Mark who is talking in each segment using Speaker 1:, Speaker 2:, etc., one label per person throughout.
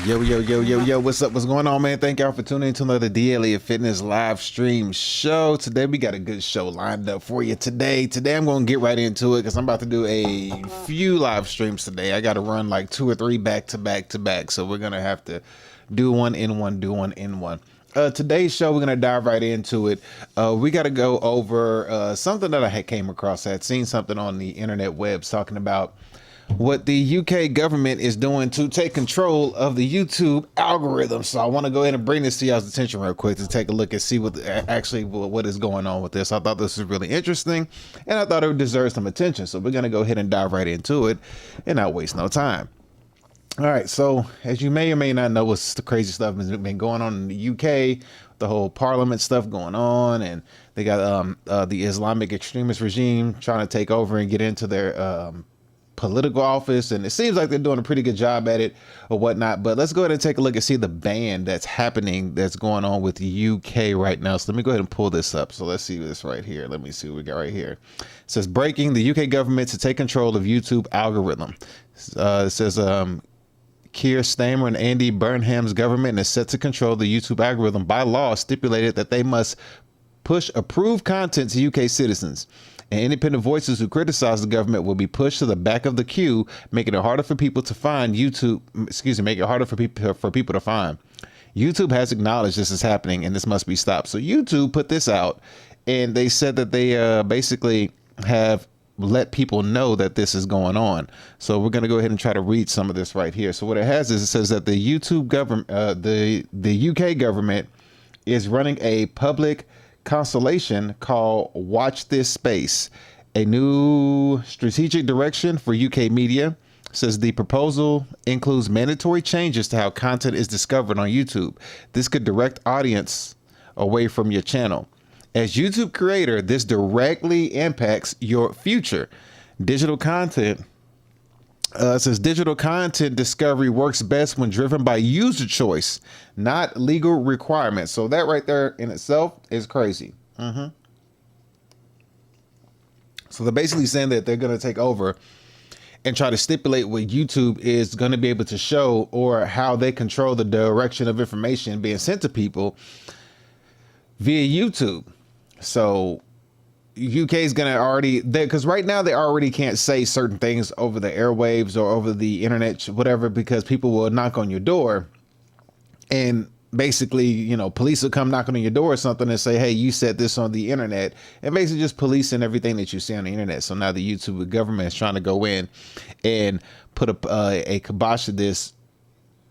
Speaker 1: Yo, what's up? What's going on, man? Thank y'all for tuning in to another DnL&x Fitness live stream show. Today, we got a good show lined up for you today. Today, I'm going to get right into it because I'm about to do a few live streams today. I got to run like 2 or 3 back to back. So we're going to have to do one in one, do one in one. Today's show, we're going to dive right into it. We got to go over something that I had came across. I had seen something on the internet webs talking about what the UK government is doing to take control of the YouTube algorithm. So I want to go ahead and bring this to y'all's attention real quick to take a look and see what is going on with this. I thought this was really interesting and I thought it would deserve some attention. So we're going to go ahead and dive right into it and not waste no time. All right. So as you may or may not know, what's the crazy stuff has been going on in the UK, the whole parliament stuff going on, and they got the Islamic extremist regime trying to take over and get into their political office, and it seems like they're doing a pretty good job at it or whatnot. But let's go ahead and take a look and see the ban that's happening, that's going on with the UK right now. So let me go ahead and pull this up. So let's see this right here. Let me see what we got right here. It says breaking: the UK government to take control of YouTube algorithm. It says Keir Starmer and Andy Burnham's government is set to control the YouTube algorithm by law, stipulated that they must push approved content to UK citizens. And independent voices who criticize the government will be pushed to the back of the queue, making it harder for people to find YouTube. Making it harder for people to find. YouTube has acknowledged this is happening and this must be stopped. So YouTube put this out, and they said that they basically have let people know that this is going on. So we're going to go ahead and try to read some of this right here. So what it has is, it says that the YouTube government, the UK government, is running a public consultation called Watch This Space, a new strategic direction for UK media. Says the proposal includes mandatory changes to how content is discovered on YouTube. This could direct audience away from your channel. As YouTube creator, this directly impacts your future. Digital content says digital content discovery works best when driven by user choice, not legal requirements. So that right there in itself is crazy. So they're basically saying that they're going to take over and try to stipulate what YouTube is going to be able to show, or how they control the direction of information being sent to people via YouTube. So UK is going to already, because right now they already can't say certain things over the airwaves or over the internet, whatever, because people will knock on your door and basically, you know, police will come knocking on your door or something and say, hey, you said this on the internet, and basically just policing everything that you see on the internet. So now the YouTube government is trying to go in and put a kibosh to this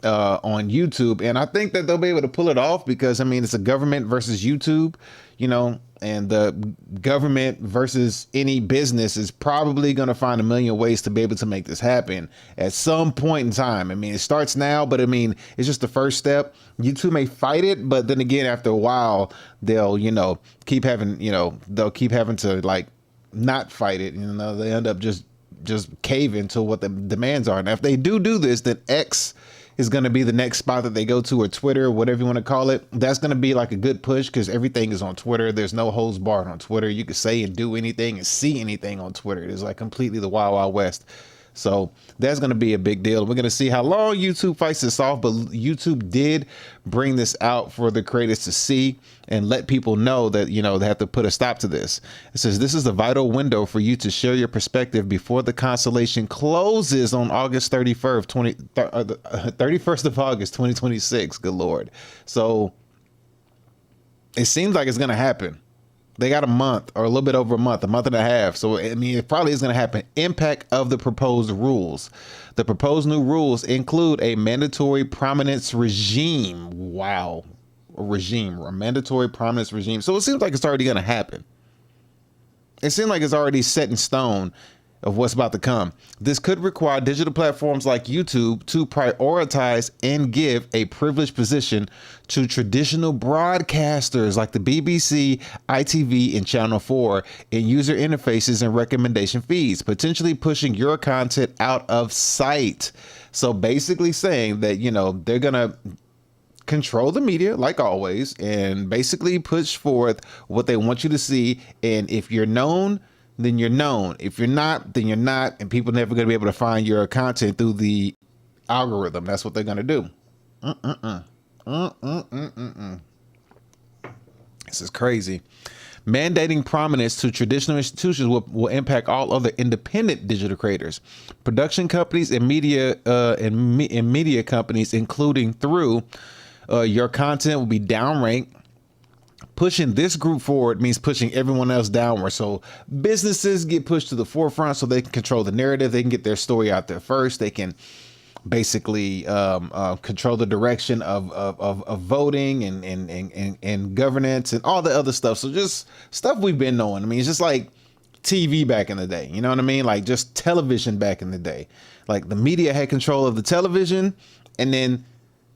Speaker 1: on YouTube. And I think that they'll be able to pull it off because, I mean, it's a government versus YouTube, you know, and the government versus any business is probably going to find a million ways to be able to make this happen at some point in time. I mean, it starts now, but I mean, it's just the first step. YouTube may fight it, but then again, after a while, they'll, you know, keep having, you know, they'll keep having to like not fight it. You know, they end up just caving to what the demands are. Now, if they do this, then X is going to be the next spot that they go to, or Twitter, or whatever you want to call it. That's going to be like a good push because everything is on Twitter. There's no holds barred on Twitter. You can say and do anything and see anything on Twitter. It is like completely the wild, wild west. So that's going to be a big deal. We're going to see how long YouTube fights this off, but YouTube did bring this out for the creators to see and let people know that, you know, they have to put a stop to this. It says this is a vital window for you to share your perspective before the consultation closes on August 31st of August, 2026. Good Lord. So it seems like it's going to happen. They got a month, or a little bit over a month and a half. So, I mean, it probably is going to happen. Impact of the proposed rules. The proposed new rules include a mandatory prominence regime. Wow. A mandatory prominence regime. So it seems like it's already going to happen. It seems like it's already set in stone of what's about to come. This could require digital platforms like YouTube to prioritize and give a privileged position to traditional broadcasters like the BBC, ITV, and Channel 4 in user interfaces and recommendation feeds, potentially pushing your content out of sight. So basically saying that, you know, they're going to control the media like always and basically push forth what they want you to see. And if you're known, then you're known. If you're not, then you're not. And people are never going to be able to find your content through the algorithm. That's what they're going to do. This is crazy. Mandating prominence to traditional institutions will impact all other independent digital creators, production companies, and media media companies, including through your content will be downranked. Pushing this group forward means pushing everyone else downward. So businesses get pushed to the forefront so they can control the narrative. They can get their story out there first. They can basically control the direction of voting and governance and all the other stuff. So just stuff we've been knowing. I mean, it's just like TV back in the day. You know what I mean? Like just television back in the day. Like the media had control of the television, and then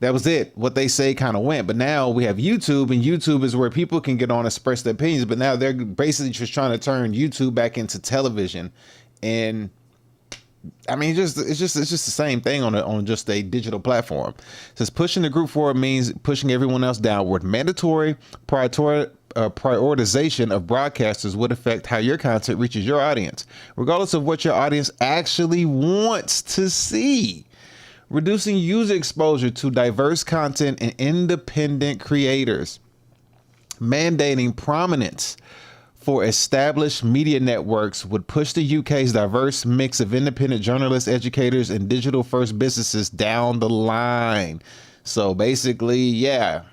Speaker 1: that was it. What they say kind of went. But now we have YouTube, and YouTube is where people can get on and express their opinions. But now they're basically just trying to turn YouTube back into television. And I mean, it's just the same thing on just a digital platform. It says pushing the group forward means pushing everyone else downward. Mandatory prioritization of broadcasters would affect how your content reaches your audience, regardless of what your audience actually wants to see. Reducing user exposure to diverse content and independent creators. Mandating prominence for established media networks would push the UK's diverse mix of independent journalists, educators, and digital-first businesses down the line. So basically, yeah,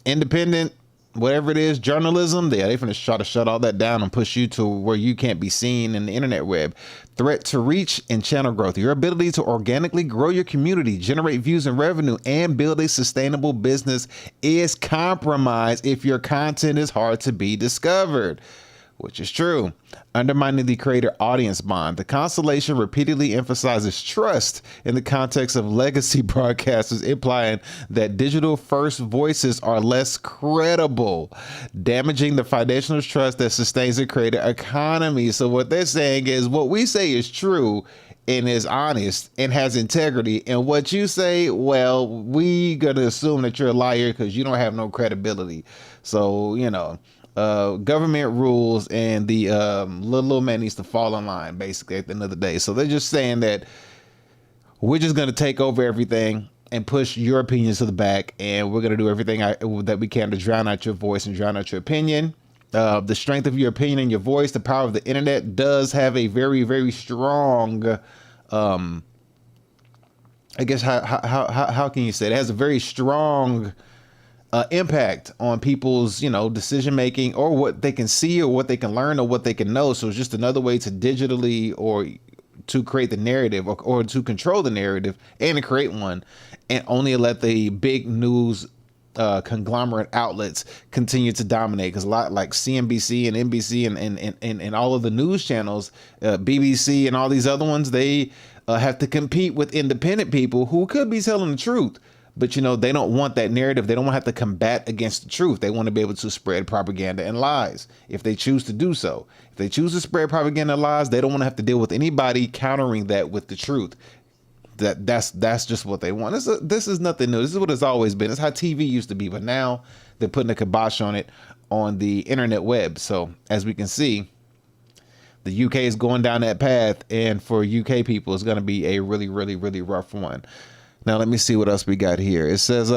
Speaker 1: independent, whatever it is, journalism, they're going to try to shut all that down and push you to where you can't be seen in the internet web. Threat to reach and channel growth. Your ability to organically grow your community, generate views and revenue, and build a sustainable business is compromised if your content is hard to be discovered. Which is true. Undermining the creator audience bond. The constellation repeatedly emphasizes trust in the context of legacy broadcasters, implying that digital first voices are less credible, damaging the foundational trust that sustains the creator economy. So what they're saying is what we say is true and is honest and has integrity, and what you say, well, we gonna assume that you're a liar because you don't have no credibility. So, you know, government rules, and the little man needs to fall in line, basically, at the end of the day. So they're just saying that we're just going to take over everything and push your opinions to the back, and we're going to do everything that we can to drown out your voice and drown out your opinion. The strength of your opinion and your voice, the power of the internet does have a very, very strong, I guess, how can you say it? It has a very strong impact on people's, you know, decision making, or what they can see, or what they can learn, or what they can know. So it's just another way to digitally, or to create the narrative, or to control the narrative and to create one, and only let the big news conglomerate outlets continue to dominate. Because a lot like CNBC and NBC and all of the news channels, BBC and all these other ones, they have to compete with independent people who could be telling the truth. But, you know, they don't want that narrative. They don't want to have to combat against the truth. They want to be able to spread propaganda and lies if they choose to do so. If they choose to spread propaganda and lies, they don't want to have to deal with anybody countering that with the truth. That's just what they want. This is nothing new. This is what it's always been. It's how TV used to be. But now they're putting a kibosh on it on the internet web. So as we can see, the UK is going down that path. And for UK people, it's going to be a really, really, really rough one. Now, let me see what else we got here. It says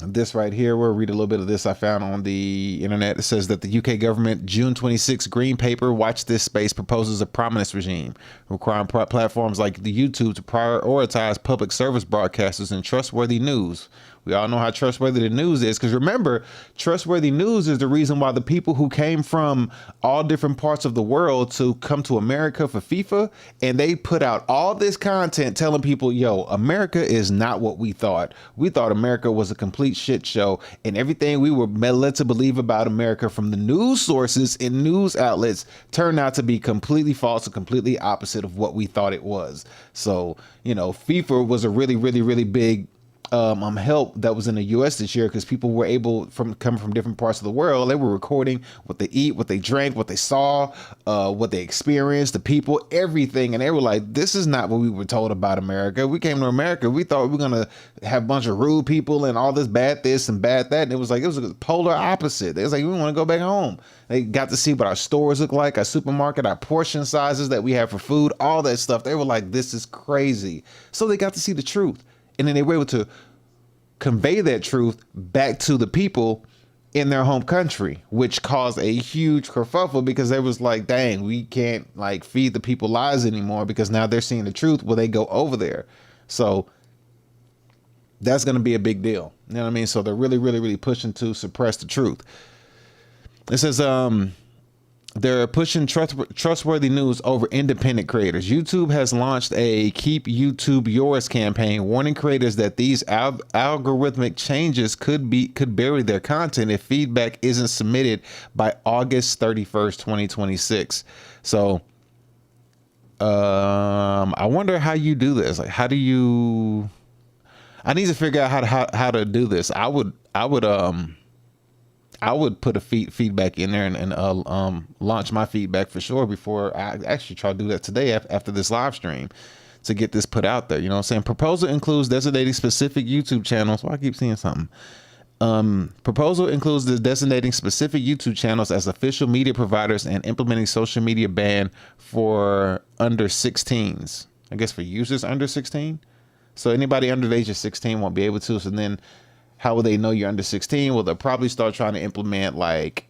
Speaker 1: this right here. We'll read a little bit of this I found on the internet. It says that the UK government June 26 Green Paper, Watch This Space, proposes a prominence regime requiring platforms like the YouTube to prioritize public service broadcasters and trustworthy news. We all know how trustworthy the news is, because remember, trustworthy news is the reason why the people who came from all different parts of the world to come to America for FIFA, and they put out all this content telling people, yo, America is not what we thought. We thought America was a complete shit show, and everything we were led to believe about America from the news sources and news outlets turned out to be completely false and completely opposite of what we thought it was. So, you know, FIFA was a really, really, really big help that was in the US this year, because people were able coming from different parts of the world. They were recording what they eat, what they drank, what they saw, what they experienced, the people, everything. And they were like, this is not what we were told about America. We came to America, we thought we were going to have a bunch of rude people and all this bad this and bad that. And it was a polar opposite. They was like, we want to go back home. They got to see what our stores look like, our supermarket, our portion sizes that we have for food, all that stuff. They were like, this is crazy. So they got to see the truth. and then they were able to convey that truth back to the people in their home country, which caused a huge kerfuffle because they was like, dang, we can't like feed the people lies anymore because now they're seeing the truth. Will they go over there? So that's going to be a big deal. You know what I mean? So they're really pushing to suppress the truth. It says, they're pushing trustworthy news over independent creators. YouTube has launched a Keep YouTube Yours campaign, warning creators that these algorithmic changes could bury their content if feedback isn't submitted by August 31st, 2026. So, I wonder how you do this. Like, how do you? I need to figure out how to do this. I would put a feedback in there and launch my feedback for sure before I actually try to do that today after this live stream to get this put out there. You know what I'm saying? Proposal includes designating specific YouTube channels. Well, I keep seeing something. Proposal includes the designating specific YouTube channels as official media providers and implementing social media ban for under 16s. I guess for users under 16. So anybody under the age of 16 won't be able to. So then how will they know you're under 16? Well, they'll probably start trying to implement like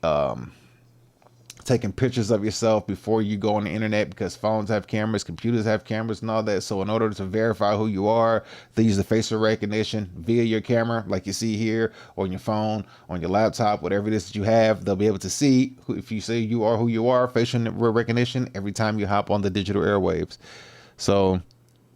Speaker 1: taking pictures of yourself before you go on the internet, because phones have cameras, computers have cameras and all that. So in order to verify who you are, they use the facial recognition via your camera, like you see here, on your phone, on your laptop, whatever it is that you have. They'll be able to see if you say you are who you are, facial recognition, every time you hop on the digital airwaves. So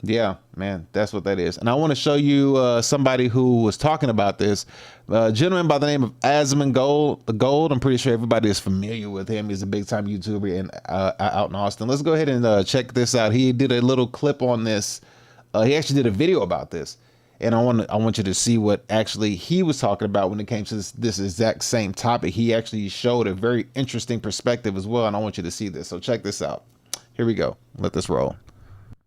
Speaker 1: yeah, man, that's what that is. And I want to show you somebody who was talking about this. A gentleman by the name of Asmon Gold. I'm pretty sure everybody is familiar with him. He's a big time YouTuber out in Austin. Let's go ahead and check this out. He did a little clip on this. He actually did a video about this. And I want you to see what actually he was talking about when it came to this exact same topic. He actually showed a very interesting perspective as well. And I want you to see this. So check this out. Here we go. Let this roll.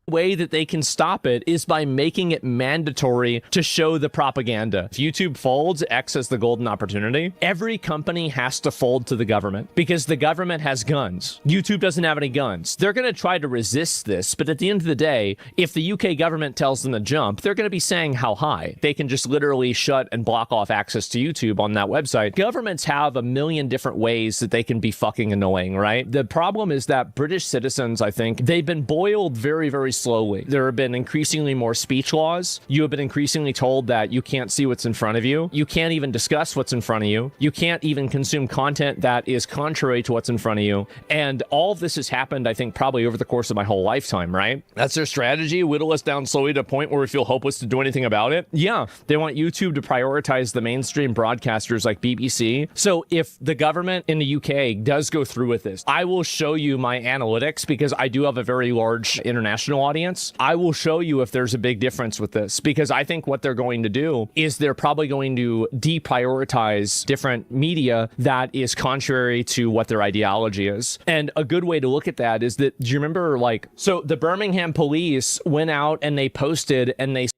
Speaker 2: Way that they can stop it is by making it mandatory to show the propaganda. If YouTube folds, X has the golden opportunity. Every company has to fold to the government because the government has guns. YouTube doesn't have any guns. They're going to try to resist this, but at the end of the day, if the UK government tells them to jump, they're going to be saying how high. They can just literally shut and block off access to YouTube on that website. Governments have a million different ways that they can be fucking annoying, right? The problem is that British citizens, I think, they've been boiled very slowly. There have been increasingly more speech laws. You have been increasingly told that you can't see what's in front of you. You can't even discuss what's in front of you. You can't even consume content that is contrary to what's in front of you. And all of this has happened, I think, probably over the course of my whole lifetime, right? That's their strategy. Whittle us down slowly to a point where we feel hopeless to do anything about it. Yeah, they want YouTube to prioritize the mainstream broadcasters like BBC. So if the government in the UK does go through with this, I will show you my analytics because I do have a very large international audience. I will show you if there's a big difference with this, because I think what they're going to do is they're probably going to deprioritize different media that is contrary to what their ideology is. And a good way to look at that is that, do you remember, like, so the Birmingham police went out and they posted and they...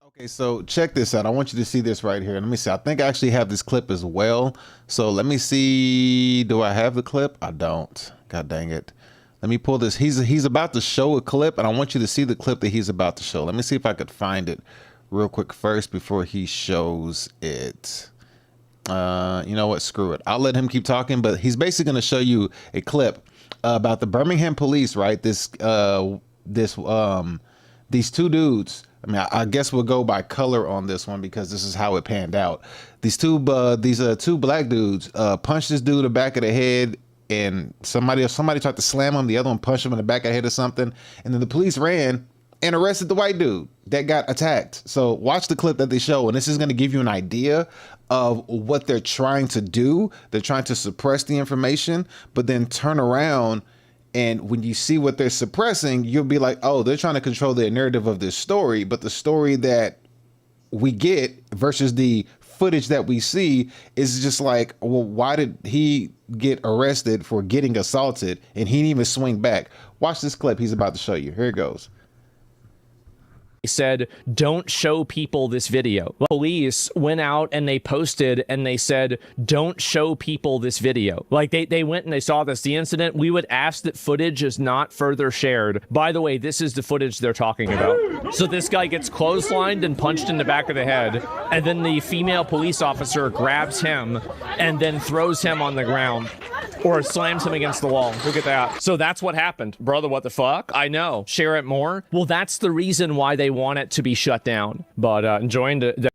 Speaker 1: Okay, so check this out. I want you to see this right here. Let me see. I think I actually have this clip as well. So let me see. Do I have the clip? I don't. God dang it. Let me pull this. He's about to show a clip, and I want you to see the clip that he's about to show. Let me see if I could find it real quick first before he shows it. You know what? Screw it. I'll let him keep talking, but he's basically going to show you a clip about the Birmingham police, right? These two dudes. I mean, I guess we'll go by color on this one because this is how it panned out. These two black dudes punched this dude in the back of the head. And somebody tried to slam him. The other one punched him in the back of the head or something. And then the police ran and arrested the white dude that got attacked. So watch the clip that they show. And this is going to give you an idea of what they're trying to do. They're trying to suppress the information, but then turn around. And when you see what they're suppressing, you'll be like, oh, they're trying to control the narrative of this story. But the story that we get versus the footage that we see is just like, well, why did he get arrested for getting assaulted and he didn't even swing back? Watch this clip he's about to show you. Here it goes.
Speaker 2: said, don't show people this video. Police went out and they posted and they said, don't show people this video. Like they went and they saw this, the incident. We would ask that footage is not further shared. By the way, this is the footage they're talking about. So this guy gets clotheslined and punched in the back of the head. And then the female police officer grabs him and then throws him on the ground or slams him against the wall. Look at that. So that's what happened. Brother, what the fuck? I know. Share it more. Well, that's the reason why they want it to be shut down. But enjoying the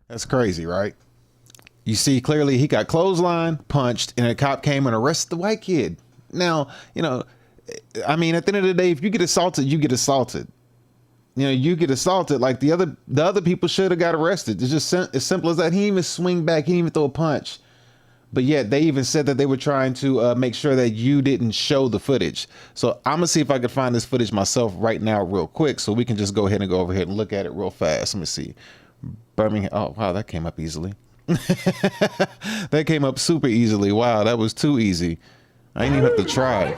Speaker 1: That's crazy, right? You see, clearly he got clotheslined, punched, and a cop came and arrested the white kid. Now, you know, I mean, at the end of the day, if you get assaulted, you get assaulted. You know, you get assaulted like the other people should have got arrested. It's just as simple as that. He didn't even swing back. He didn't even throw a punch. But yet they even said that they were trying to make sure that you didn't show the footage. So I'm gonna see if I could find this footage myself right now real quick so we can just go ahead and and look at it real fast. Let me see. Birmingham. Oh, wow, that came up easily. That came up super easily. Wow, that was too easy. I didn't even have to try.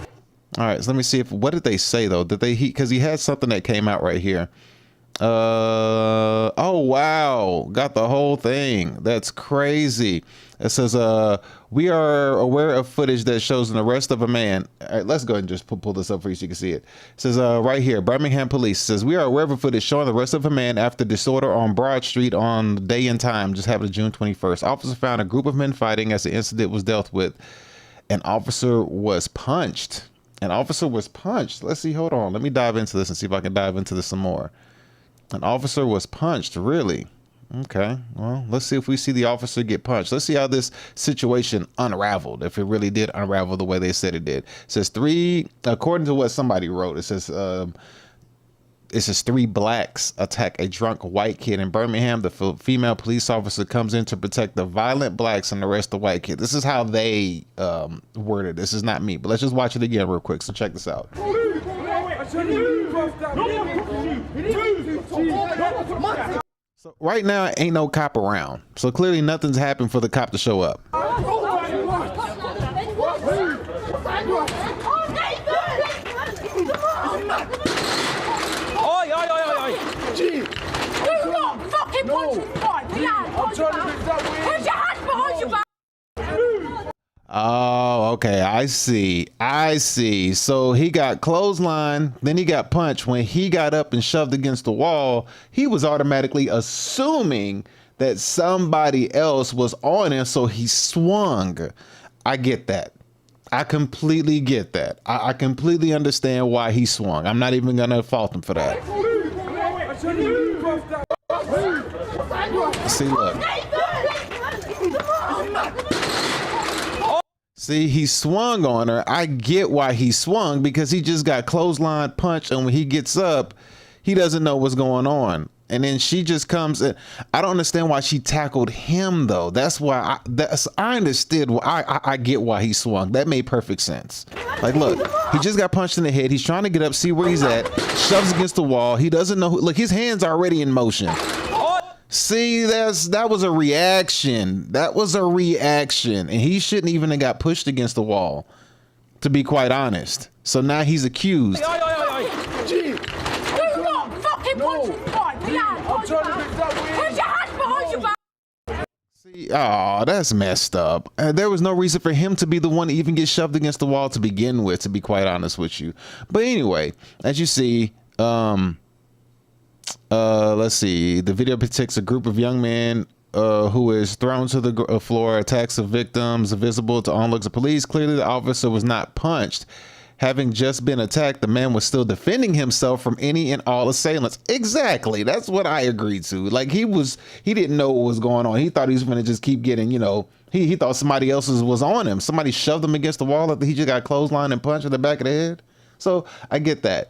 Speaker 1: All right, so let me see what did they say though? Did they because he had something that came out right here. Oh wow, got the whole thing. That's crazy. It says we are aware of footage that shows an arrest of a man. All right, let's go ahead and just pull this up for you so you can see it. It says right here, Birmingham police says we are aware of footage showing the arrest of a man after disorder on Broad Street on the day and time just happened June 21st. Officer found a group of men fighting as the incident was dealt with. An officer was punched. An officer was punched. Let's see, hold on, let me dive into this and see if I can dive into this some more. An officer was punched, really? Okay, well, let's see if we see the officer get punched. Let's see how this situation unraveled, if it really did unravel the way they said it did. It says according to what somebody wrote, it says 3 blacks attack a drunk white kid in Birmingham. The female police officer comes in to protect the violent blacks and arrest the white kid. This is how they worded. This is not me, but let's just watch it again real quick. So check this out. So right now, ain't no cop around. So clearly nothing's happened for the cop to show up. Oh, okay. I see. So he got clotheslined, then he got punched. When he got up and shoved against the wall, he was automatically assuming that somebody else was on him, so he swung. I get that. I completely get that. I completely understand why he swung. I'm not even gonna fault him for that. See, look. See, he swung on her. I get why he swung, because he just got clothesline punched, and when he gets up, he doesn't know what's going on. And then she just comes in. I don't understand why she tackled him though. That's why I understood. I get why he swung. That made perfect sense. Like, look, he just got punched in the head. He's trying to get up, see where he's at, shoves against the wall. He doesn't know. Look, his hand's already in motion. See, that was a reaction. That was a reaction. And he shouldn't even have got pushed against the wall, to be quite honest. So now he's accused. See, oh, that's messed up. There was no reason for him to be the one to even get shoved against the wall to begin with, to be quite honest with you. But anyway, as you see, let's see. The video depicts a group of young men who is thrown to the floor. Attacks of victims visible to onlookers of police. Clearly, the officer was not punched. Having just been attacked, the man was still defending himself from any and all assailants. Exactly. That's what I agreed to. Like, he didn't know what was going on. He thought he was going to just keep getting, you know, he thought somebody else was on him. Somebody shoved him against the wall after he just got clotheslined and punched in the back of the head. So I get that.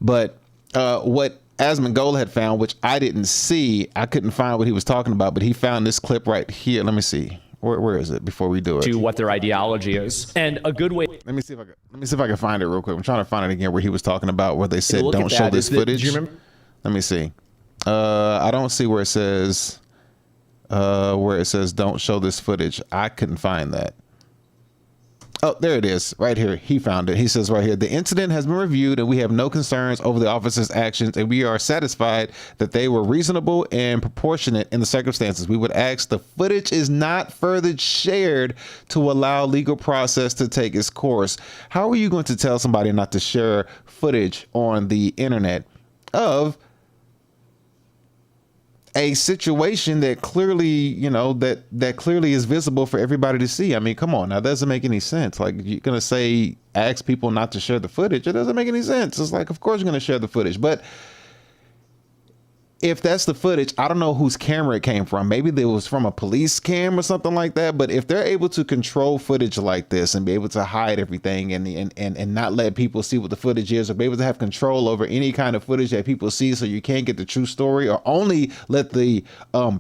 Speaker 1: But what Asmongold had found, which I didn't see, I couldn't find what he was talking about, but he found this clip right here. Let me see. Where is it before we do it?
Speaker 2: To what their ideology is. And a good way.
Speaker 1: Let me see if I can find it real quick. I'm trying to find it again where he was talking about where they said don't show this footage. Do you remember? Let me see. I don't see where it says don't show this footage. I couldn't find that. Oh, there it is, right here. He found it. He says right here, the incident has been reviewed and we have no concerns over the officer's actions, and we are satisfied that they were reasonable and proportionate in the circumstances. We would ask the footage is not further shared to allow legal process to take its course. How are you going to tell somebody not to share footage on the internet of a situation that clearly, you know, that clearly is visible for everybody to see? I mean, come on, now, that doesn't make any sense. Like, you're going to say, ask people not to share the footage. It doesn't make any sense. It's like, of course you're going to share the footage. But if that's the footage, I don't know whose camera it came from. Maybe it was from a police cam or something like that. But if they're able to control footage like this and be able to hide everything and not let people see what the footage is, or be able to have control over any kind of footage that people see so you can't get the true story, or only let the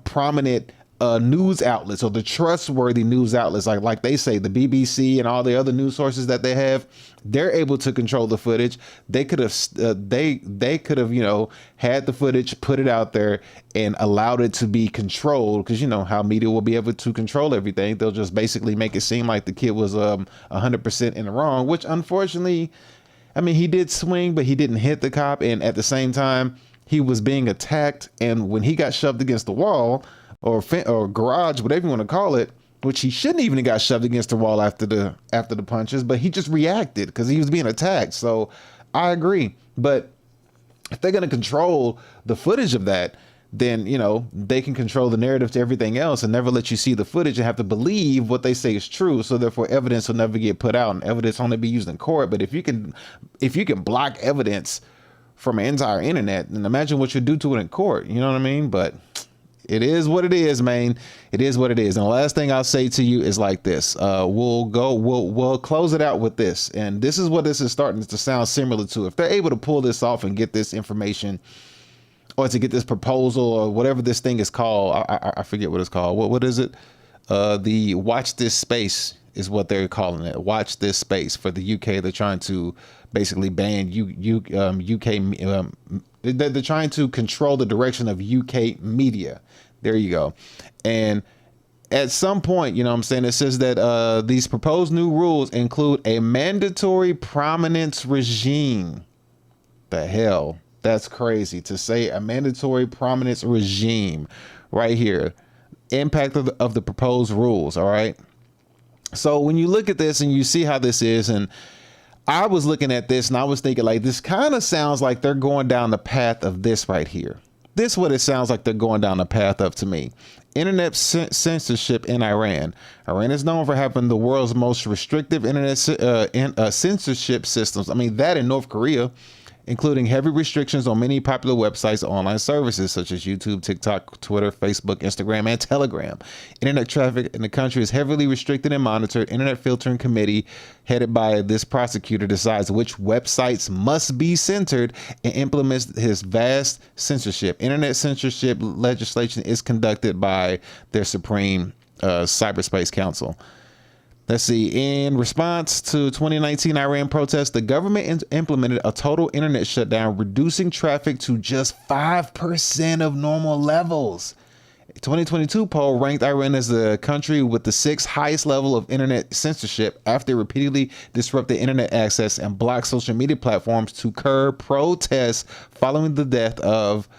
Speaker 1: prominent news outlets or the trustworthy news outlets, like they say, the BBC and all the other news sources that they have, they're able to control the footage. They could have they could have, you know, had the footage, put it out there and allowed it to be controlled, because you know how media will be able to control everything. They'll just basically make it seem like the kid was 100% in the wrong, which unfortunately, I mean, he did swing, but he didn't hit the cop, and at the same time he was being attacked, and when he got shoved against the wall or garage, whatever you want to call it, which he shouldn't even have got shoved against the wall after the punches, but he just reacted because he was being attacked. So I agree. But if they're going to control the footage of that, then, you know, they can control the narrative to everything else and never let you see the footage and have to believe what they say is true. So therefore evidence will never get put out and evidence only be used in court. But if you can block evidence from an entire internet, then imagine what you do to it in court. You know what I mean? But it is what it is, man. It is what it is. And the last thing I'll say to you is like this. We'll close it out with this. And this is what this is starting to sound similar to. If they're able to pull this off and get this information, or to get this proposal, or whatever this thing is called, I forget what it's called. What is it? The watch this space is what they're calling it. Watch this space for the UK. They're trying to basically ban UK. They're trying to control the direction of UK media. There you go. And at some point, you know what I'm saying, it says that these proposed new rules include a mandatory prominence regime. The hell? That's crazy to say, a mandatory prominence regime right here. Impact of the proposed rules. All right. So when you look at this and you see how this is, and I was looking at this and I was thinking, like, this kind of sounds like they're going down the path of this right here. This is what it sounds like they're going down the path of to me. Internet censorship in Iran. Iran is known for having the world's most restrictive internet censorship systems. I mean, that in North Korea, including heavy restrictions on many popular websites and online services such as YouTube, TikTok, Twitter, Facebook, Instagram, and Telegram. Internet traffic in the country is heavily restricted and monitored. Internet filtering committee headed by this prosecutor decides which websites must be censored and implements his vast censorship. Internet censorship legislation is conducted by their Supreme Cyberspace Council. Let's see. In response to 2019 Iran protests, the government implemented a total internet shutdown, reducing traffic to just 5% of normal levels. A 2022 poll ranked Iran as the country with the 6th highest level of internet censorship after it repeatedly disrupted internet access and blocked social media platforms to curb protests following the death of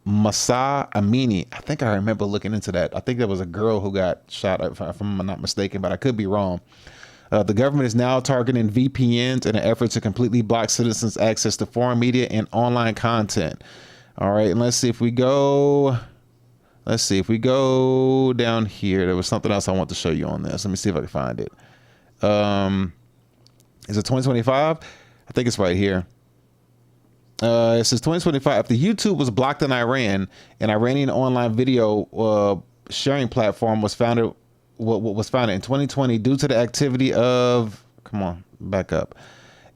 Speaker 1: Masa Amini. I think I remember looking into that. I think there was a girl who got shot, if I'm not mistaken, but I could be wrong. The government is now targeting VPNs in an effort to completely block citizens' access to foreign media and online content. All right, and let's see if we go down here. There was something else I want to show you on this. Let me see if I can find it. Is it 2025? I think it's right here. It says 2025. After YouTube was blocked in Iran, an Iranian online video sharing platform was founded in 2020 due to the activity of, come on, back up.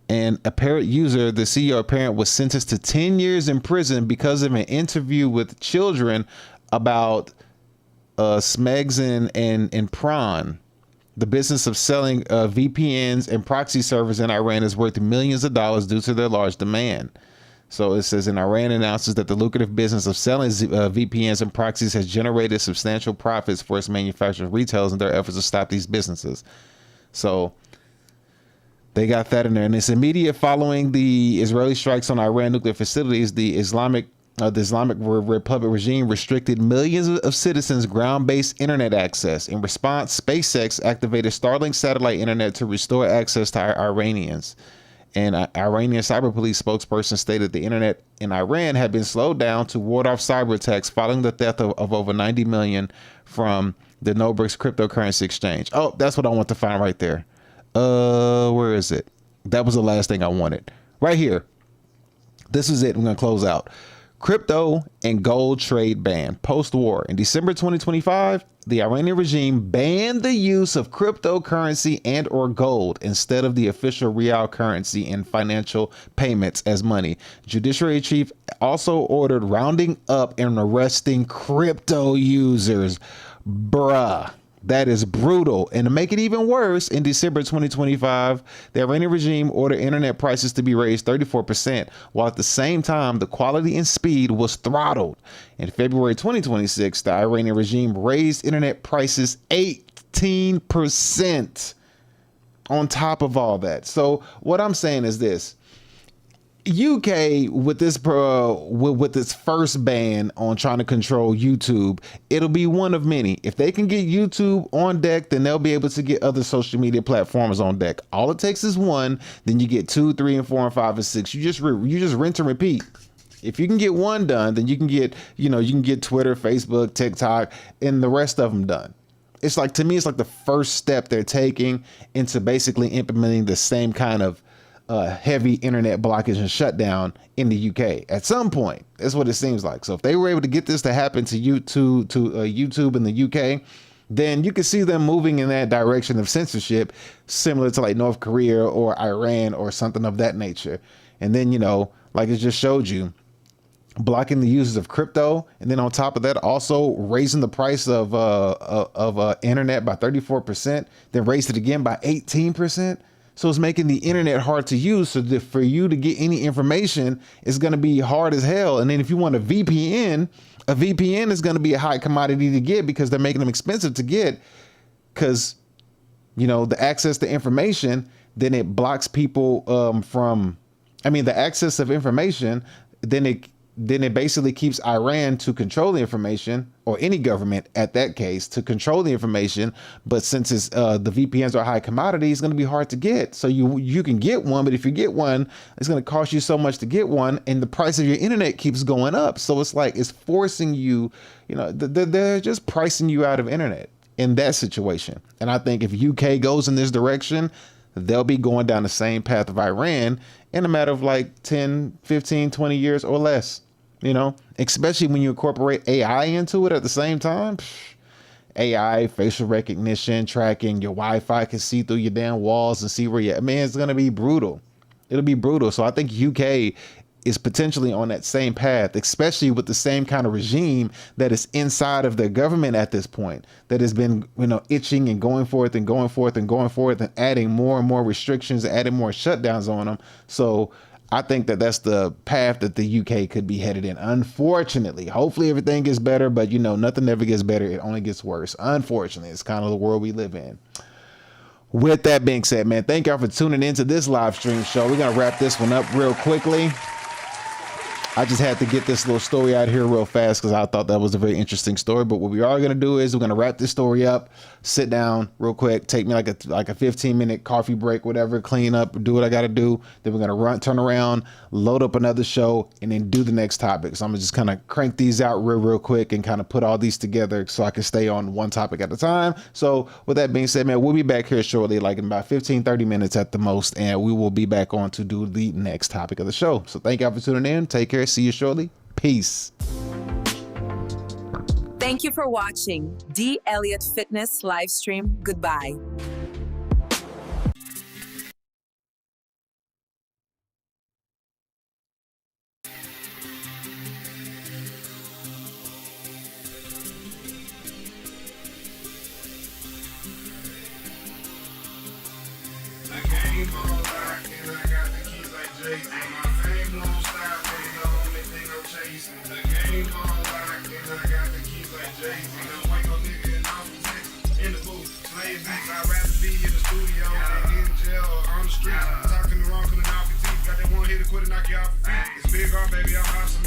Speaker 1: And a parent user, the CEO of Parent, was sentenced to 10 years in prison because of an interview with children about Smegs and Prawn. The business of selling VPNs and proxy servers in Iran is worth millions of dollars due to their large demand. So it says, in Iran announces that the lucrative business of selling VPNs and proxies has generated substantial profits for its manufacturers and retailers in their efforts to stop these businesses. So they got that in there. And it's immediate following the Israeli strikes on Iran nuclear facilities. The Islamic Republic regime restricted millions of citizens' ground-based internet access. In response, SpaceX activated Starlink satellite internet to restore access to Iranians. And Iranian cyber police spokesperson stated the internet in Iran had been slowed down to ward off cyber attacks following the theft of over 90 million from the Nobrix cryptocurrency exchange. Oh, that's what I want to find right there. Where is it? That was the last thing I wanted. Right here. This is it. I'm going to close out. Crypto and gold trade ban post-war. In December 2025, the Iranian regime banned the use of cryptocurrency and or gold instead of the official real currency in financial payments as money. Judiciary chief also ordered rounding up and arresting crypto users. Bruh. That is brutal. And to make it even worse, in December 2025, the Iranian regime ordered internet prices to be raised 34%, while at the same time, the quality and speed was throttled. In February 2026, the Iranian regime raised internet prices 18% on top of all that. So what I'm saying is this. UK with this with its first ban on trying to control YouTube, it'll be one of many. If they can get YouTube on deck, then they'll be able to get other social media platforms on deck. All it takes is one, then you get 2, 3, and 4, and 5, and 6. You just rinse and repeat. If you can get one done, then you can get you can get Twitter, Facebook, TikTok, and the rest of them done. It's like, to me, it's like the first step they're taking into basically implementing the same kind of heavy internet blockage and shutdown in the UK at some point. That's what it seems like. So if they were able to get this to happen to YouTube in the UK, then you can see them moving in that direction of censorship, similar to like North Korea or Iran or something of that nature. And then, like it just showed you, blocking the uses of crypto, and then on top of that, also raising the price of internet by 34%, then raised it again by 18%. So it's making the internet hard to use. So that for you to get any information, it's going to be hard as hell. And then if you want a VPN is going to be a high commodity to get because they're making them expensive to get. Because, the access to information, then it blocks people the access of information, then it basically keeps Iran to control the information, or any government at that case to control the information. But since it's the VPNs are high commodity, it's going to be hard to get. So you can get one, but if you get one, it's going to cost you so much to get one, and the price of your internet keeps going up. So it's like it's forcing you, they're just pricing you out of internet in that situation. And I think if UK goes in this direction, they'll be going down the same path of Iran in a matter of like 10, 15, 20 years or less. Especially when you incorporate AI into it at the same time. AI, facial recognition, tracking, your Wi-Fi can see through your damn walls and see where you're. It's going to be brutal. It'll be brutal. So I think UK is potentially on that same path, especially with the same kind of regime that is inside of their government at this point, that has been, itching and going forth and going forth and going forth and adding more and more restrictions, adding more shutdowns on them. So I think that that's the path that the UK could be headed in. Unfortunately, hopefully everything gets better, but nothing ever gets better. It only gets worse. Unfortunately, it's kind of the world we live in. With that being said, man, thank y'all for tuning into this live stream show. We're going to wrap this one up real quickly. I just had to get this little story out here real fast because I thought that was a very interesting story. But what we are going to do is we're going to wrap this story up, sit down real quick, take me like a 15-minute coffee break, whatever, clean up, do what I got to do. Then we're going to turn around, load up another show, and then do the next topic. So I'm going to just kind of crank these out real quick and kind of put all these together so I can stay on one topic at a time. So with that being said, man, we'll be back here shortly, like in about 15, 30 minutes at the most, and we will be back on to do the next topic of the show. So thank y'all for tuning in. Take care. See you shortly. Peace.
Speaker 3: Thank you for watching D. Elliott Fitness live stream. Goodbye.
Speaker 4: In the booth, slave beats, I'd rather be in the studio, in jail, or on the street. Talking the wrong, coming off your teeth. Got that one hit to quit and knock you off your feet. It's big, baby, I'm awesome.